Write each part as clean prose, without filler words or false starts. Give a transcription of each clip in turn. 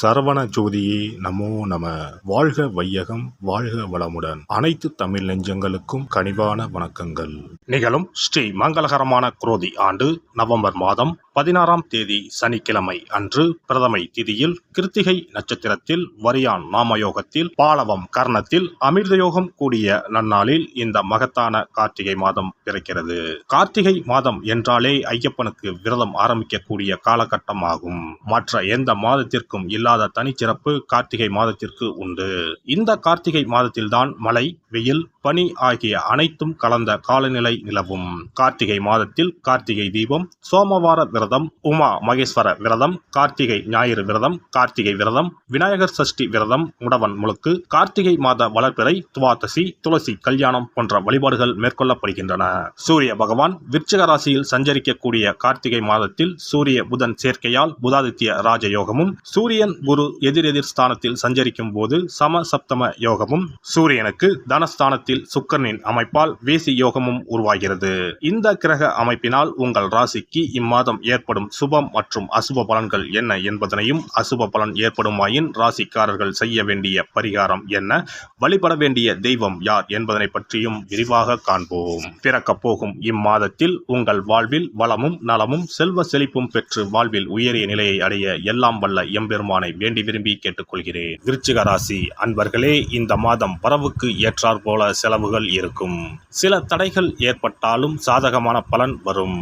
சரவண ஜோதியே நமோ நம. வாழ்க வையகம், வாழ்க வளமுடன். அனைத்து தமிழ் நெஞ்சங்களுக்கும் கனிவான வணக்கங்கள். நிகழும் ஸ்ரீ மங்களகரமான குரோதி ஆண்டு நவம்பர் மாதம் 16ஆம் தேதி சனிக்கிழமை அன்று பிரதமை திதியில் கிருத்திகை நட்சத்திரத்தில் வரியான் நாமயோகத்தில் பாலவம் கர்ணத்தில் அமிர்தயோகம் கூடிய நன்னாளில் இந்த மகத்தான கார்த்திகை மாதம் பிறக்கிறது. கார்த்திகை மாதம் என்றாலே ஐயப்பனுக்கு விரதம் ஆரம்பிக்கக்கூடிய காலகட்டம் ஆகும். மற்ற எந்த மாதத்திற்கும் இல்லாத தனிச்சிறப்பு கார்த்திகை மாதத்திற்கு உண்டு. இந்த கார்த்திகை மாதத்தில்தான் மழை, வெயில், பனி ஆகிய அனைத்தும் கலந்த காலநிலை நிலவும். கார்த்திகை மாதத்தில் கார்த்திகை தீபம், சோமவார விரதம், உமா மகேஸ்வர விரதம், கார்த்திகை ஞாயிறு விரதம், கார்த்திகை விரதம், விநாயகர் சஷ்டி விரதம், முடவன் முழுக்கு, கார்த்திகை மாத வளர்பிறை, துவாதசி, துளசி கல்யாணம் போன்ற வழிபாடுகள் மேற்கொள்ளப்படுகின்றன. சூரிய பகவான் விருச்சிக ராசியில் சஞ்சரிக்கக்கூடிய கார்த்திகை மாதத்தில் சூரிய புதன் சேர்க்கையால் புதாதித்ய ராஜயோகமும், சூரியன் குரு எதிரெதிர் ஸ்தானத்தில் சஞ்சரிக்கும் போது சம சப்தம யோகமும், சூரியனுக்கு தனஸ்தானத்தில் சுக்கிரனின் அமைப்பால் வேசி யோகமும் உருவாகிறது. இந்த கிரக அமைப்பினால் உங்கள் ராசிக்கு இம்மாதம் ஏற்படும் சுபம் மற்றும் அசுப பலன்கள் என்ன என்பதனையும், அசுப பலன் ஏற்படுமாயின் ராசிக்காரர்கள் செய்ய வேண்டிய பரிகாரம் என்ன, வழிபட வேண்டிய தெய்வம் யார் என்பதனை பற்றியும் விரிவாக காண்போம். பிறக்கப் போகும் இம்மாதத்தில் உங்கள் வாழ்வில் வளமும் நலமும் செல்வ செழிப்பும் பெற்று வாழ்வில் உயரிய நிலையை அடைய எல்லாம் வல்ல எம்பெருமானை வேண்டி விரும்பி கேட்டுக்கொள்கிறேன். விருச்சிக ராசி அன்பர்களே, இந்த மாதம் வரவுக்கு ஏற்றாற் போல செலவுகள் இருக்கும். சில தடைகள் ஏற்பட்டாலும் சாதகமான பலன் வரும்.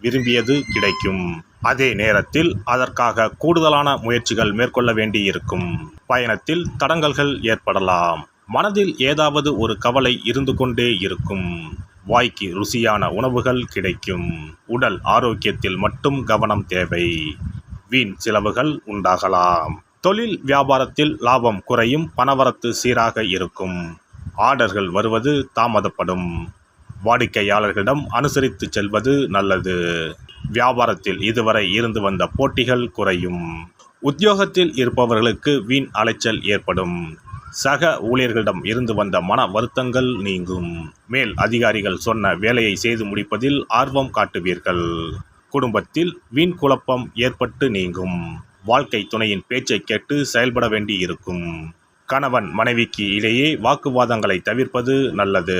விரும்பியது கிடைக்கும். அதே நேரத்தில் அதற்காக கூடுதலான முயற்சிகள் மேற்கொள்ள வேண்டியிருக்கும். பயணத்தில் தடங்கல்கள் ஏற்படலாம். மனதில் ஏதாவது ஒரு கவலை இருந்து கொண்டே இருக்கும். வாய்க்கு ருசியான உணவுகள் கிடைக்கும். உடல் ஆரோக்கியத்தில் மட்டும் கவனம் தேவை. வீண் செலவுகள் உண்டாகலாம். தொழில் வியாபாரத்தில் லாபம் குறையும். பணவரத்து சீராக இருக்கும். ஆர்டர்கள் வருவது தாமதப்படும். வாடிக்கையாளர்களிடம் அனுசரித்து செல்வது நல்லது. வியாபாரத்தில் இதுவரை இருந்து வந்த போட்டிகள் குறையும். உத்தியோகத்தில் இருப்பவர்களுக்கு வீண் அலைச்சல் ஏற்படும். சக ஊழியர்களிடம் இருந்து வந்த மன வருத்தங்கள் நீங்கும். மேல் அதிகாரிகள் சொன்ன வேலையை செய்து முடிப்பதில் ஆர்வம் காட்டுவீர்கள். குடும்பத்தில் வீண் குழப்பம் ஏற்பட்டு நீங்கும். வாழ்க்கை துணையின் பேச்சை கேட்டு செயல்பட வேண்டி இருக்கும். கணவன் மனைவிக்கு இடையே வாக்குவாதங்களை தவிர்ப்பது நல்லது.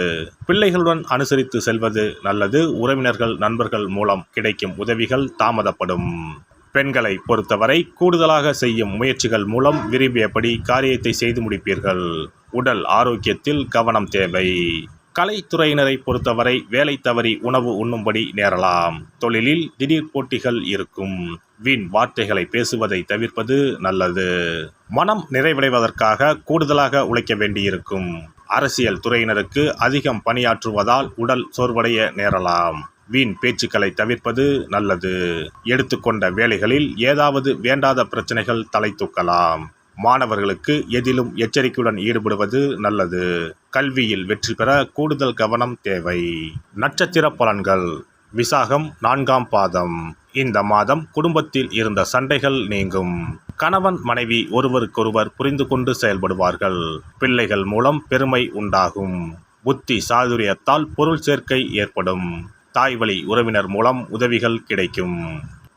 பிள்ளைகளுடன் அனுசரித்து செல்வது நல்லது. உறவினர்கள் நண்பர்கள் மூலம் கிடைக்கும் உதவிகள் தாமதப்படும். பெண்களை பொறுத்தவரை கூடுதலாக செய்யும் முயற்சிகள் மூலம் விரும்பியபடி காரியத்தை செய்து முடிப்பீர்கள். உடல் ஆரோக்கியத்தில் கவனம் தேவை. கலைத்துறையினரை பொறுத்தவரை வேலை தவறி உணவு உண்ணும்படி நேரலாம். தொழிலில் திடீர் போட்டிகள் இருக்கும். வீண் வார்த்தைகளை பேசுவதை தவிர்ப்பது நல்லது. மனம் நிறைவடைவதற்காக கூடுதலாக உழைக்க வேண்டியிருக்கும். அரசியல் துறையினருக்கு அதிகம் பணியாற்றுவதால் உடல் சோர்வடைய நேரலாம். வீண் பேச்சுக்களை தவிர்ப்பது நல்லது. எடுத்துக்கொண்ட வேலைகளில் ஏதாவது வேண்டாத பிரச்சனைகள் தலை தூக்கலாம். மாணவர்களுக்கு எதிலும் எச்சரிக்கையுடன் ஈடுபடுவது நல்லது. கல்வியில் வெற்றி பெற கூடுதல் கவனம் தேவை. நட்சத்திர பலன்கள். விசாகம் 4ஆம் பாதம். இந்த மாதம் குடும்பத்தில் இருந்த சண்டைகள் நீங்கும். கணவன் மனைவி ஒருவருக்கொருவர் புரிந்து கொண்டு செயல்படுவார்கள். பிள்ளைகள் மூலம் பெருமை உண்டாகும். புத்தி சாதுரியத்தால் பொருள் சேர்க்கை ஏற்படும். தாய்வழி உறவினர் மூலம் உதவிகள் கிடைக்கும்.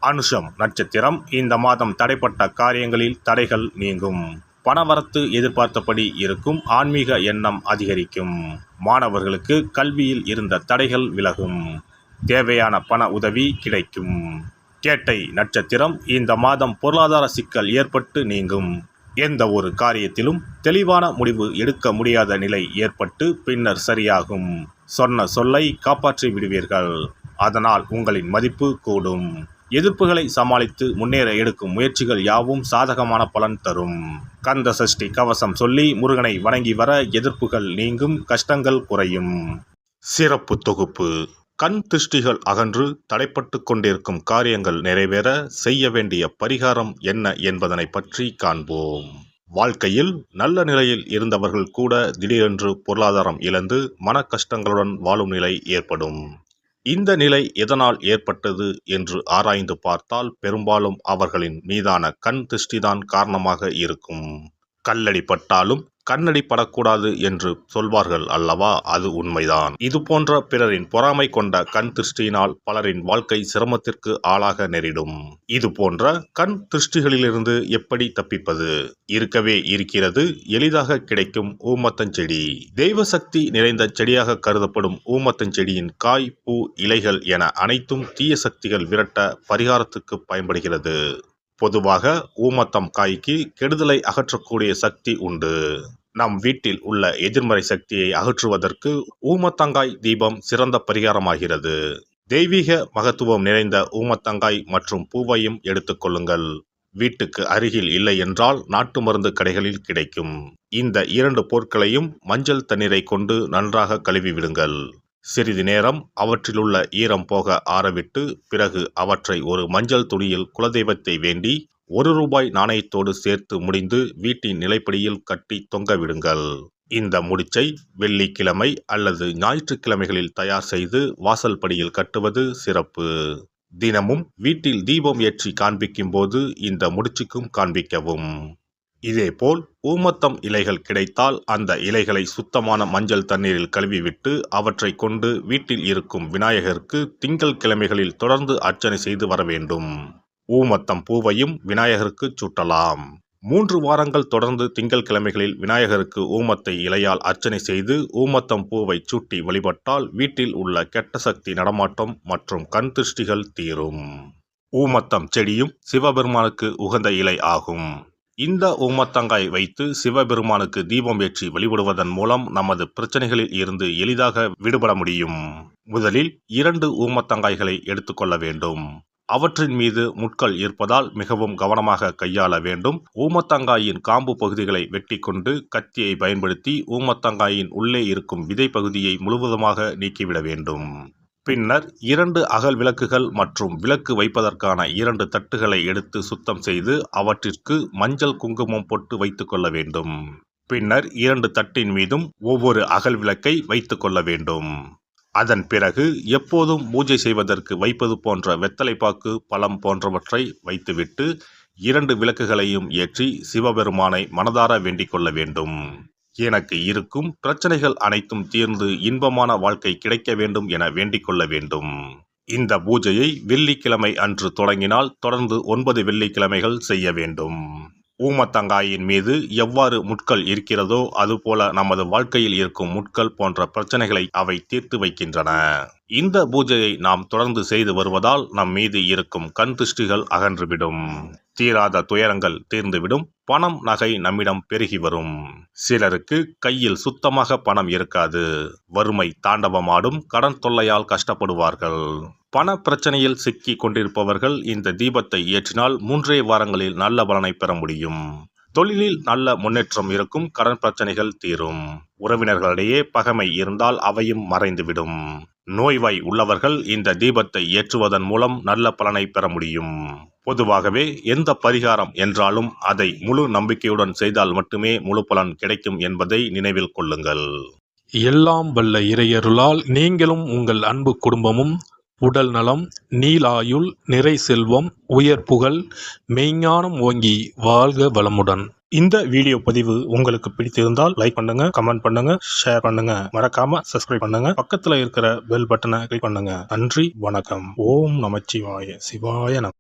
அனுஷம் நட்சத்திரம். இந்த மாதம் தடைப்பட்ட காரியங்களில் தடைகள் நீங்கும். பணவரத்து எதிர்பார்த்தபடி இருக்கும். ஆன்மீக எண்ணம் அதிகரிக்கும். மாணவர்களுக்கு கல்வியில் இருந்த தடைகள் விலகும். தேவையான பண உதவி கிடைக்கும். கேட்டை நட்சத்திரம். இந்த மாதம் பொருளாதார சிக்கல் ஏற்பட்டு நீங்கும். எந்த ஒரு காரியத்திலும் தெளிவான முடிவு எடுக்க முடியாத நிலை ஏற்பட்டு பின்னர் சரியாகும். சொன்ன சொல்லை காப்பாற்றி விடுவீர்கள். அதனால் உங்களின் மதிப்பு கூடும். எதிர்ப்புகளை சமாளித்து முன்னேற எடுக்கும் முயற்சிகள் யாவும் சாதகமான பலன் தரும். கந்த சஷ்டி கவசம் சொல்லி முருகனை வணங்கி வர எதிர்ப்புகள் நீங்கும். கஷ்டங்கள் குறையும். சிறப்பு தொகுப்பு. கண் திருஷ்டிகள் அகன்று தடைப்பட்டு கொண்டிருக்கும் காரியங்கள் நிறைவேற செய்ய வேண்டிய பரிகாரம் என்ன என்பதனை பற்றி காண்போம். வாழ்க்கையில் நல்ல நிலையில் இருந்தவர்கள் கூட திடீரென்று பொருளாதாரம் இழந்து மன கஷ்டங்களுடன் வாழும் நிலை ஏற்படும். இந்த நிலை எதனால் ஏற்பட்டது என்று ஆராய்ந்து பார்த்தால் பெரும்பாலும் அவர்களின் மீதான கண் திருஷ்டிதான் காரணமாக இருக்கும். கல்லடி பட்டாலும் கண்ணடி படக்கூடாது என்று சொல்வார்கள் அல்லவா, அது உண்மைதான். இது போன்ற பிறரின் பொறாமை கொண்ட கண் திருஷ்டியினால் பலரின் வாழ்க்கை சிரமத்திற்கு ஆளாக நேரிடும். இது போன்ற கண் திருஷ்டிகளிலிருந்து எப்படி தப்பிப்பது? இருக்கவே இருக்கிறது எளிதாக கிடைக்கும் ஊமத்தஞ்செடி. தெய்வ சக்தி நிறைந்த செடியாக கருதப்படும் ஊமத்தஞ்செடியின் காய், பூ, இலைகள் என அனைத்தும் தீய சக்திகள் விரட்ட பரிகாரத்துக்கு பயன்படுகிறது. பொதுவாக ஊமத்தம் காய்க்கு கெடுதலை அகற்றக்கூடிய சக்தி உண்டு. நம் வீட்டில் உள்ள எதிர்மறை சக்தியை அகற்றுவதற்கு ஊமத்தங்காய் தீபம் சிறந்த பரிகாரமாகிறது. தெய்வீக மகத்துவம் நிறைந்த ஊமத்தங்காய் மற்றும் பூவையும் எடுத்துக்கொள்ளுங்கள். வீட்டுக்கு அருகில் இல்லை என்றால் நாட்டு மருந்து கடைகளில் கிடைக்கும். இந்த 2 பொருட்களையும் மஞ்சள் தண்ணீரை கொண்டு நன்றாக கழுவி விடுங்கள். சிறிது நேரம் அவற்றிலுள்ள ஈரம் போக ஆறவிட்டு பிறகு அவற்றை ஒரு மஞ்சள் துணியில் குலதெய்வத்தை வேண்டி ₹1 நாணயத்தோடு சேர்த்து முடிந்து வீட்டின் நிலைப்படியில் கட்டி தொங்க விடுங்கள். இந்த முடிச்சை வெள்ளிக்கிழமை அல்லது ஞாயிற்றுக்கிழமைகளில் தயார் செய்து வாசல் படியில் கட்டுவது சிறப்பு. தினமும் வீட்டில் தீபம் ஏற்றி காண்பிக்கும் போது இந்த முடிச்சுக்கும் காண்பிக்கவும். இதேபோல் ஊமத்தம் இலைகள் கிடைத்தால் அந்த இலைகளை சுத்தமான மஞ்சள் தண்ணீரில் கழுவிவிட்டு அவற்றை கொண்டு வீட்டில் இருக்கும் விநாயகருக்கு திங்கள் கிழமைகளில் தொடர்ந்து அர்ச்சனை செய்து வர வேண்டும். ஊமத்தம் பூவையும் விநாயகருக்கு சூட்டலாம். 3 வாரங்கள் தொடர்ந்து திங்கள் கிழமைகளில் விநாயகருக்கு ஊமத்தை இலையால் அர்ச்சனை செய்து ஊமத்தம் பூவை சூட்டி வழிபட்டால் வீட்டில் உள்ள கெட்ட சக்தி நடமாட்டம் மற்றும் கண் திருஷ்டிகள் தீரும். ஊமத்தம் செடியும் சிவபெருமானுக்கு உகந்த இலை ஆகும். இந்த ஊமத்தங்காய் வைத்து சிவபெருமானுக்கு தீபம் ஏற்றி வழிபடுவதன் மூலம் நமது பிரச்சனைகளில் இருந்து எளிதாக விடுபட முடியும். முதலில் 2 ஊமத்தங்காய்களை எடுத்துக்கொள்ள வேண்டும். அவற்றின் மீது முட்கள் இருப்பதால் மிகவும் கவனமாக கையாள வேண்டும். ஊமத்தங்காயின் காம்பு பகுதிகளை வெட்டி கொண்டு கத்தியை பயன்படுத்தி ஊமத்தங்காயின் உள்ளே இருக்கும் விதை பகுதியை முழுவதுமாக நீக்கிவிட வேண்டும். பின்னர் 2 அகல் விளக்குகள் மற்றும் விளக்கு வைப்பதற்கான 2 தட்டுகளை எடுத்து சுத்தம் செய்து அவற்றிற்கு மஞ்சள் குங்குமம் போட்டு வைத்துக் கொள்ள வேண்டும். பின்னர் 2 தட்டின் மீதும் ஒவ்வொரு அகல் விளக்கை வைத்துக் கொள்ள வேண்டும். அதன் பிறகு எப்போதும் பூஜை செய்வதற்கு வைப்பது போன்ற வெத்தலைப்பாக்கு, பழம் போன்றவற்றை வைத்துவிட்டு 2 விளக்குகளையும் ஏற்றி சிவபெருமானை மனதார வேண்டிக் கொள்ள வேண்டும். எனக்கு இருக்கும் பிரச்சனைகள் அனைத்தும் தீர்ந்து இன்பமான வாழ்க்கை கிடைக்க வேண்டும் என வேண்டிக் கொள்ள வேண்டும். இந்த பூஜையை வெள்ளிக்கிழமை அன்று தொடங்கினால் தொடர்ந்து 9 வெள்ளிக்கிழமைகள் செய்ய வேண்டும். ஊமத்தங்காயின் மீது எவ்வாறு முட்கள் இருக்கிறதோ அதுபோல நமது வாழ்க்கையில் இருக்கும் முட்கள் போன்ற பிரச்சனைகளை அவை தீர்த்து வைக்கின்றன. இந்த பூஜையை நாம் தொடர்ந்து செய்து வருவதால் நம் மீது இருக்கும் கண் திருஷ்டிகள் அகன்றுவிடும். தீராத துயரங்கள் தீர்ந்துவிடும். பணம், நகை நம்மிடம் பெருகி வரும். சிலருக்கு கையில் சுத்தமாக பணம் இருக்காது. வறுமை தாண்டவமாடும். கடன் தொல்லையால் கஷ்டப்படுவார்கள். பண பிரச்சனையில் சிக்கி கொண்டிருப்பவர்கள் இந்த தீபத்தை ஏற்றினால் 3 வாரங்களில் நல்ல பலனை பெற முடியும். தொழிலில் நல்ல முன்னேற்றம் இருக்கும். கடன் பிரச்சனைகள் தீரும். உறவினர்களிடையே பகைமை இருந்தால் அவையும் மறைந்துவிடும். நோய்வாய் உள்ளவர்கள் இந்த தீபத்தை ஏற்றுவதன் மூலம் நல்ல பலனை பெற முடியும். பொதுவாகவே எந்த பரிகாரம் என்றாலும் அதை முழு நம்பிக்கையுடன் செய்தால் மட்டுமே முழு பலன் கிடைக்கும் என்பதை நினைவில் கொள்ளுங்கள். எல்லாம் வல்ல இறையருளால் நீங்களும் உங்கள் அன்பு குடும்பமும் உடல் நலம், நீலாயுள், நிறை செல்வம், உயர் புகழ், மெய்ஞானம் ஓங்கி வாழ்க வளமுடன். இந்த வீடியோ பதிவு உங்களுக்கு பிடித்திருந்தால் லைக் பண்ணுங்க, கமெண்ட் பண்ணுங்க, ஷேர் பண்ணுங்க, மறக்காம சப்ஸ்கிரைப் பண்ணுங்க, பக்கத்துல இருக்கிற பெல் பட்டனை கிளிக் பண்ணுங்க. நன்றி, வணக்கம். ஓம் நமச்சிவாய. சிவாய நம.